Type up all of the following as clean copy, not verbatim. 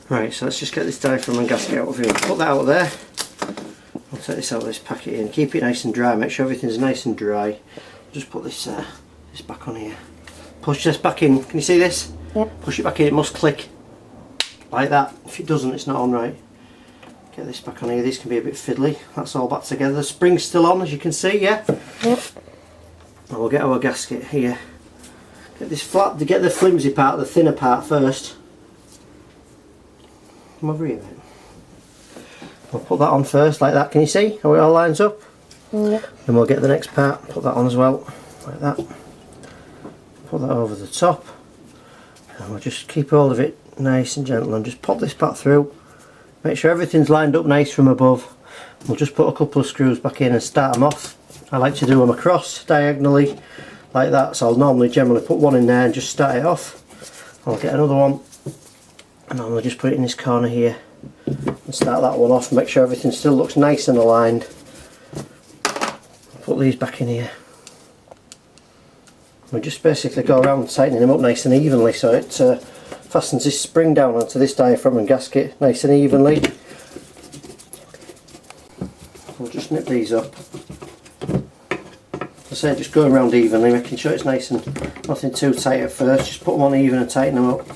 Right, so let's just get this diaphragm and gasket out of here. Put that out there. I'll take this out of this packet in. Keep it nice and dry. Make sure everything's nice and dry. Just put this this back on here. Push this back in. Can you see this? Yep. Push it back in. It must click like that. If it doesn't, it's not on right. Get this back on here. These can be a bit fiddly. That's all back together. The spring's still on, as you can see. Yeah. Yep. And we'll get our gasket here. Get this flat. To get the flimsy part, the thinner part first. Come over here, mate. We'll put that on first, like that. Can you see how it all lines up? Yep. Then we'll get the next part, put that on as well, like that. Put that over the top. And we'll just keep hold of it nice and gentle and just pop this part through. Make sure everything's lined up nice from above. We'll just put a couple of screws back in and start them off. I like to do them across, diagonally, like that. So I'll generally put one in there and just start it off. I'll get another one. And then we'll just put it in this corner here and start that one off. Make sure everything still looks nice and aligned. Put these back in here. We'll just basically go around tightening them up nice and evenly so it fastens this spring down onto this diaphragm and gasket nice and evenly. We'll just nip these up. As I say, just going around evenly, making sure it's nice and nothing too tight at first. Just put them on even and tighten them up.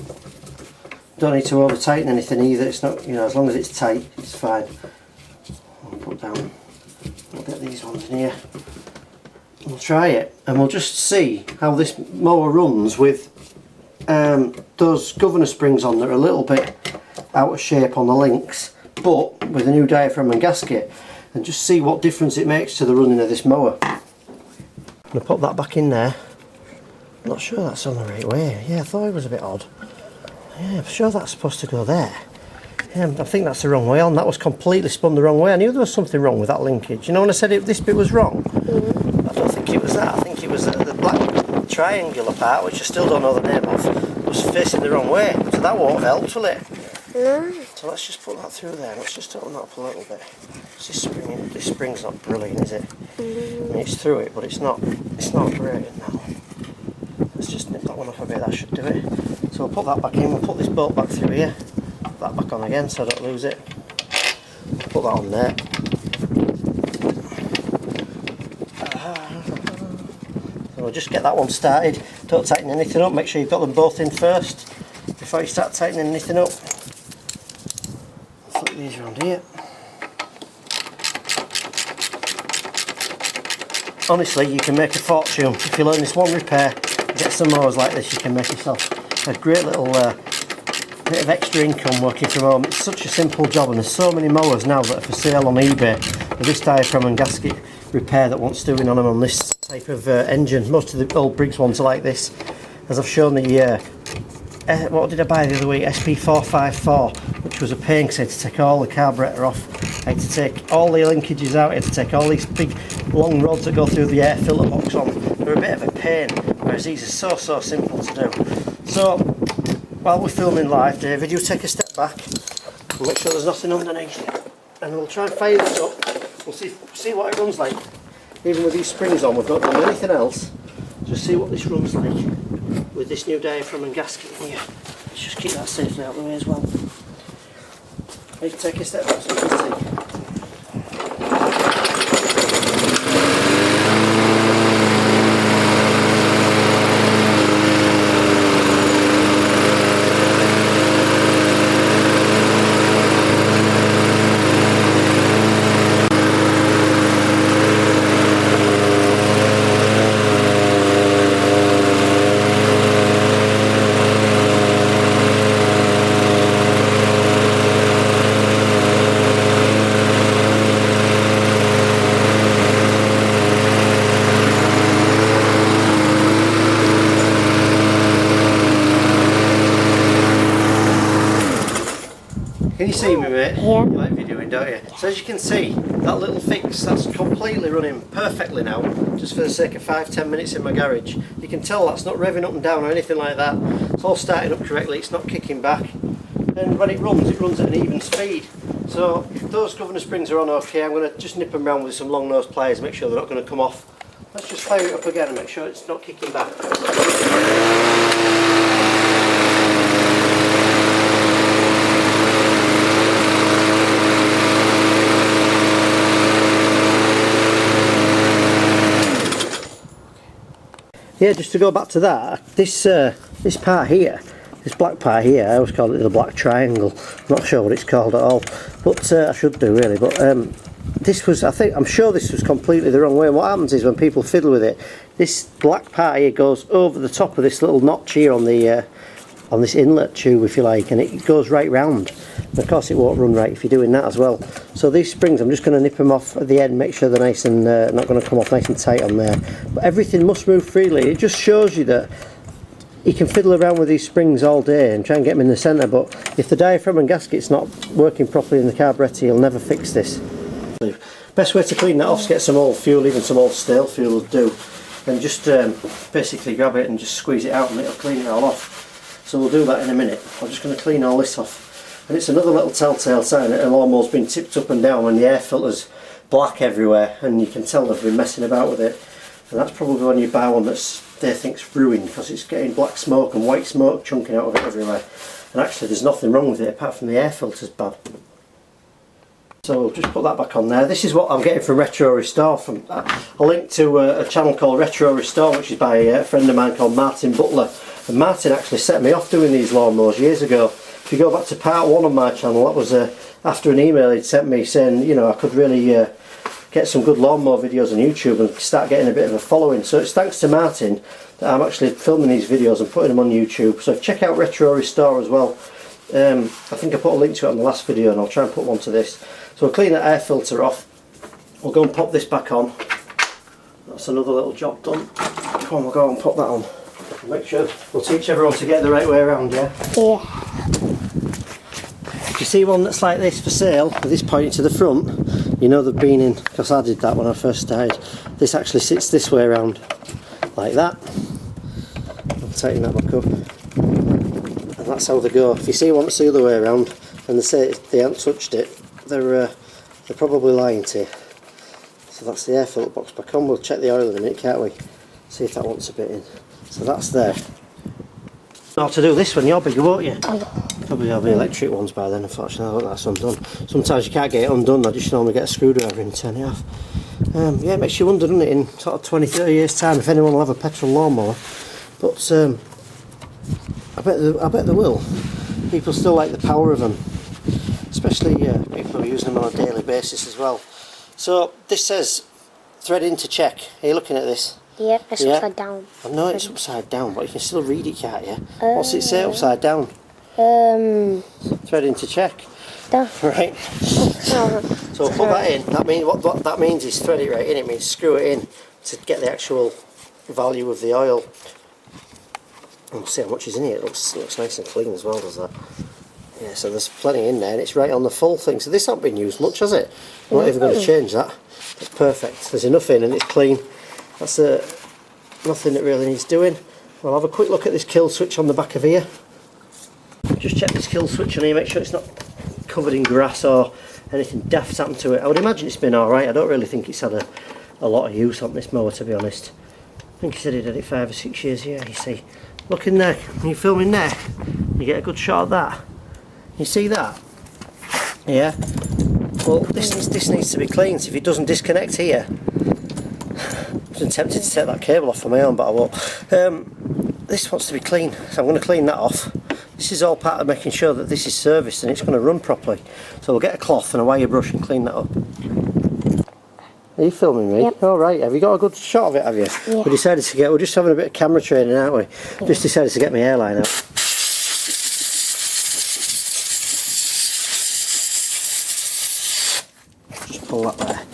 Don't need to over tighten anything either. It's not, you know, as long as it's tight, it's fine. I'll put down. We'll get these ones in here. We'll try it, and we'll just see how this mower runs with those governor springs on that are a little bit out of shape on the links, but with a new diaphragm and gasket, and just see what difference it makes to the running of this mower. I'm going to put that back in there. I'm not sure that's on the right way. Yeah, I thought it was a bit odd. Yeah, I'm sure that's supposed to go there. Yeah, I think that's the wrong way on. That was completely spun the wrong way. I knew there was something wrong with that linkage. You know when I said this bit was wrong? I don't think it was that. I think it was the black triangular part, which I still don't know the name of, was facing the wrong way. So that won't help, will it? No. So let's just put that through there. Let's just open that up a little bit. This spring's not brilliant, is it? I mean, it's through it, but it's not great now. Let's just nip that one off a bit. That should do it. So we'll put that back in. We'll put this bolt back through here. Put that back on again so I don't lose it. Put that on there. So we'll just get that one started. Don't tighten anything up. Make sure you've got them both in first before you start tightening anything up. Flip these around here. Honestly, you can make a fortune if you learn this one repair. Get some mowers like this, you can make yourself a great little bit of extra income working from home. It's such a simple job, and there's so many mowers now that are for sale on eBay with this diaphragm and gasket repair that wants doing on them on this type of engine. Most of the old Briggs ones are like this. As I've shown the what did I buy the other week? SP454, which was a pain because I had to take all the carburetor off. I had to take all the linkages out. I had to take all these big long rods that go through the air filter box on. They're a bit of a pain, whereas these are so simple to do. So while we're filming live, David, you take a step back and make sure there's nothing underneath, and we'll try and fire this up. We'll see what it runs like. Even with these springs on, we've not done anything else. Just see what this runs like with this new diaphragm and gasket here. Let's just keep that safely out of the way as well. Let's take a step back so you can see. Can you see me, mate? Yeah. You like videoing, don't you? So as you can see, that little fix, that's completely running perfectly now, just for the sake of 5-10 minutes in my garage. You can tell that's not revving up and down or anything like that. It's all starting up correctly, it's not kicking back. And when it runs at an even speed. So if those governor springs are on okay, I'm going to just nip them around with some long nose pliers, make sure they're not going to come off. Let's just fire it up again and make sure it's not kicking back. Yeah, just to go back to that, this part here, this black part here, I always call it the black triangle. I'm not sure what it's called at all, but I should do really. But this was, I'm sure this was completely the wrong way. And what happens is when people fiddle with it, this black part here goes over the top of this little notch here on the on this inlet tube, if you like, and it goes right round. And of course it won't run right if you're doing that as well. So these springs, I'm just going to nip them off at the end, make sure they're nice and not going to come off nice and tight on there. But everything must move freely. It just shows you that you can fiddle around with these springs all day and try and get them in the centre, but if the diaphragm and gasket's not working properly in the carburetor, you'll never fix this. Best way to clean that off is get some old fuel, even some old stale fuel will do, and just basically grab it and just squeeze it out and it'll clean it all off. So we'll do that in a minute. I'm just going to clean all this off, and it's another little telltale sign that a lawnmower's been tipped up and down when the air filter's black everywhere, and you can tell they've been messing about with it. And that's probably when you buy one that's they think's ruined, because it's getting black smoke and white smoke chunking out of it everywhere. And actually there's nothing wrong with it apart from the air filter's bad. So we'll just put that back on there. This is what I'm getting from Retro Restore. From a link to a channel called Retro Restore, which is by a friend of mine called Martin Butler. And Martin actually set me off doing these lawnmowers years ago. If you go back to part 1 of my channel, that was after an email he'd sent me saying, you know, I could really get some good lawnmower videos on YouTube and start getting a bit of a following. So it's thanks to Martin that I'm actually filming these videos and putting them on YouTube. So check out Retro Restore as well. I think I put a link to it on the last video, and I'll try and put one to this. So we'll clean that air filter off. We'll go and pop this back on. That's another little job done. Come on, we'll go and pop that on. Make sure we'll teach everyone to get the right way around, yeah? Yeah. If you see one that's like this for sale, with this pointing to the front, you know they've been in, because I did that when I first started. This actually sits this way around, like that. I'll tighten that back up. And that's how they go. If you see one that's the other way around, and they say they haven't touched it, they're probably lying to you. So that's the air filter box back on. We'll check the oil in a minute, can't we? See if that wants a bit in. So that's there. Know how to do this one, you're bigger, won't you? Oh, yeah. Probably have the electric ones by then, unfortunately. I think that's undone. Sometimes you can't get it undone, I just normally get a screwdriver and turn it off. Yeah, it makes you wonder, doesn't it, in sort of 20-30 years time if anyone will have a petrol lawnmower. But I bet they will. People still like the power of them, especially people who are using them on a daily basis as well. So this says threading to check. Are you looking at this? Yep, it's upside down. I know it's upside down, but you can still read it, can't you? What's it say upside down? Threading to check. Down. Right. So we'll put that in. That means what that means is thread it right in. It means screw it in to get the actual value of the oil. And we'll see how much is in here. It looks nice and clean as well, does that? Yeah, so there's plenty in there, and it's right on the full thing. So this hasn't been used much, has it? I'm not even going to change that. It's perfect. There's enough in, and it's clean. That's nothing that really needs doing. We'll have a quick look at this kill switch on the back of here. Just check this kill switch on here, make sure it's not covered in grass or anything daft's happened to it. I would imagine it's been alright. I don't really think it's had a lot of use on this mower, to be honest. I think he said he did it 5 or 6 years. Yeah, you see. Look in there, when you're filming there, you get a good shot of that. You see that? Yeah? Well, this needs to be cleaned. If it doesn't disconnect here, I'm tempted to take that cable off on my own, but I won't. This wants to be clean, so I'm going to clean that off. This is all part of making sure that this is serviced and it's going to run properly. So we'll get a cloth and a wire brush and clean that up. Are you filming me? Yep. Alright, have you got a good shot of it, have you? Yeah. We decided to we're just having a bit of camera training, aren't we? Yeah. Just decided to get my hairline out. Just pull that there.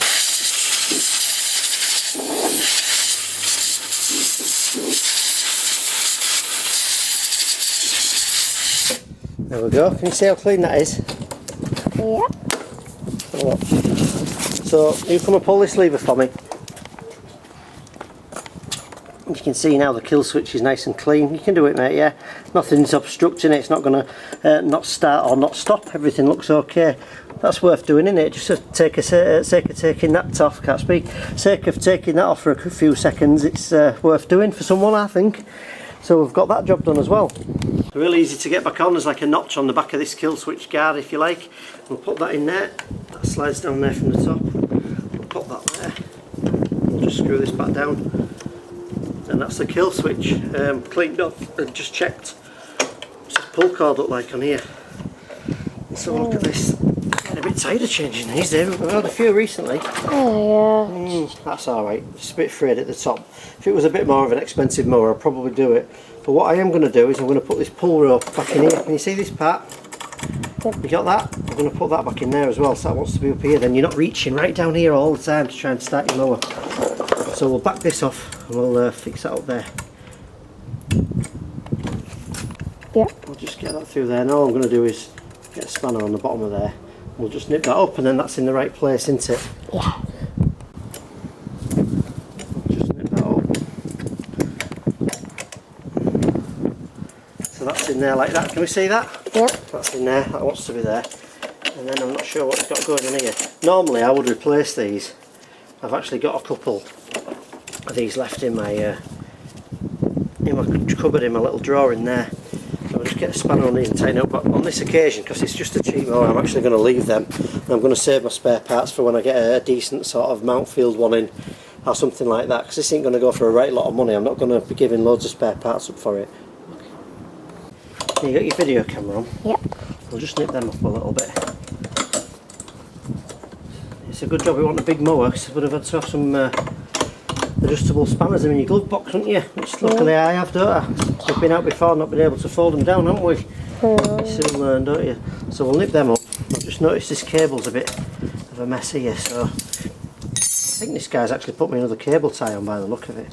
There we go. Can you see how clean that is? Yeah. So you come and pull this lever for me. You can see now the kill switch is nice and clean. You can do it, mate, yeah? Nothing's obstructing it. It's not going to not start or not stop. Everything looks okay. That's worth doing, isn't it? Just to take sake of taking that off, can't speak. Sake of taking that off for a few seconds, it's worth doing for someone, I think. So we've got that job done as well. Really easy to get back on. There's like a notch on the back of this kill switch guard, if you like. We'll put that in there. That slides down there from the top. We'll pop that there. We'll just screw this back down. and that's the kill switch cleaned up and just checked. What's this pull cord look like on here? Let's have a look at this. Getting a bit tired of changing these. We've had a few recently. Oh, yeah. That's alright. It's a bit frayed at the top. If it was a bit more of an expensive mower, I'd probably do it. But what I am going to do is I'm going to put this pull rope back in here. Can you see this part? Yep. You got that? I'm going to put that back in there as well, so that wants to be up here. Then you're not reaching right down here all the time to try and start your mower. So we'll back this off and we'll fix that up there. Yep. I'll just get that through there. And all I'm going to do is get a spanner on the bottom of there. We'll just nip that up and then that's in the right place, isn't it? Yeah. Just nip that up. So that's in there like that. Can we see that? Yep. That's in there. That wants to be there. And then I'm not sure what it's got going in here. Normally I would replace these. I've actually got a couple of these left in my cupboard, in my little drawer in there. So I'll just get a spanner on these and tighten up. But on this occasion, because it's just a cheap mower, I'm actually going to leave them. And I'm going to save my spare parts for when I get a decent sort of Mountfield one in or something like that. Because this ain't going to go for a right lot of money. I'm not going to be giving loads of spare parts up for it. You got your video camera on? Yep. We'll just nip them up a little bit. It's a good job we want a big mower, because I would have had to have some adjustable spanners in your glove box, wouldn't you? Which luckily I have, don't I? We've been out before and not been able to fold them down, haven't we? You soon learn, don't you? So we'll nip them up. I've just noticed this cable's a bit of a mess here, so I think this guy's actually put me another cable tie on by the look of it.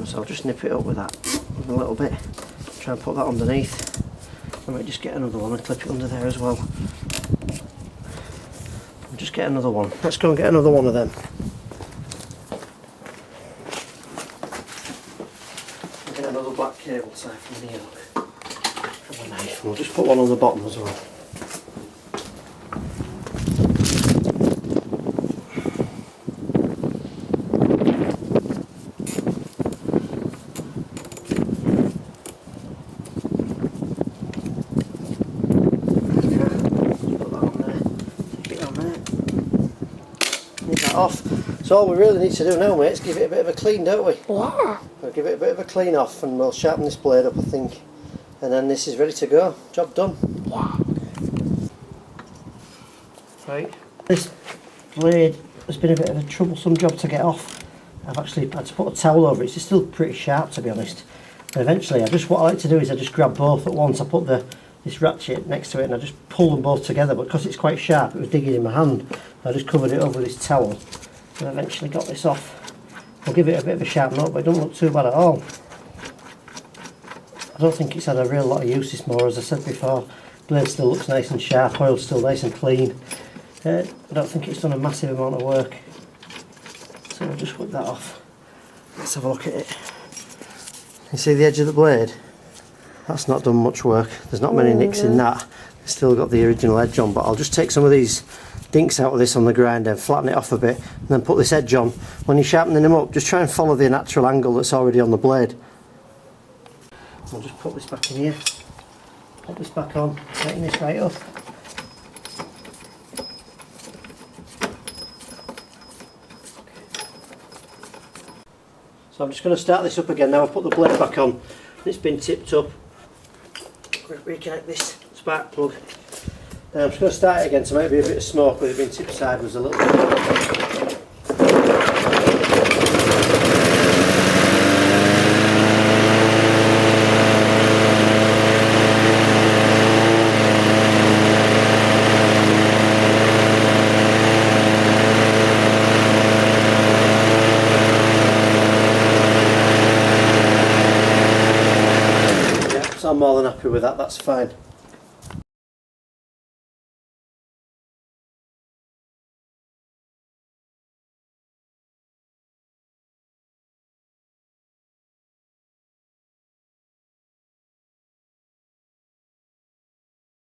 So I'll just nip it up with that a little bit. Try and put that underneath. I might just get another one and clip it under there as well. I'll just get another one. Let's go and get another one of them. Get another black cable tie from here. And a knife. And we'll just put one on the bottom as well. Off. So all we really need to do now, mate, is give it a bit of a clean, don't we? Yeah. We'll give it a bit of a clean off and we'll sharpen this blade up, I think. And then this is ready to go. Job done. Yeah. Right. This blade has been a bit of a troublesome job to get off. I've actually had to put a towel over it. It's still pretty sharp, to be honest. And eventually, what I like to do is I just grab both at once. I put this ratchet next to it and I just pull them both together, but because it's quite sharp, it was digging in my hand. I just covered it over with this towel and eventually got this off. I'll give it a bit of a sharp note, but it doesn't look too bad at all. I don't think it's had a real lot of use, this mower, as I said before. Blade still looks nice and sharp, oil's still nice and clean. I don't think it's done a massive amount of work. So I'll just whip that off. Let's have a look at it. You see the edge of the blade? That's not done much work. There's not many nicks in that. It's still got the original edge on, but I'll just take some of these dinks out of this on the grinder and flatten it off a bit and then put this edge on. When you're sharpening them up, just try and follow the natural angle that's already on the blade. I'll just put this back in here, put this back on, tighten this right up. So I'm just going to start this up again now. I've put the blade back on, it's been tipped up. Reconnect this spark plug. Now I'm just going to start it again to make a bit of smoke with it being tipped sideways a little bit. I'm more than happy with that, that's fine.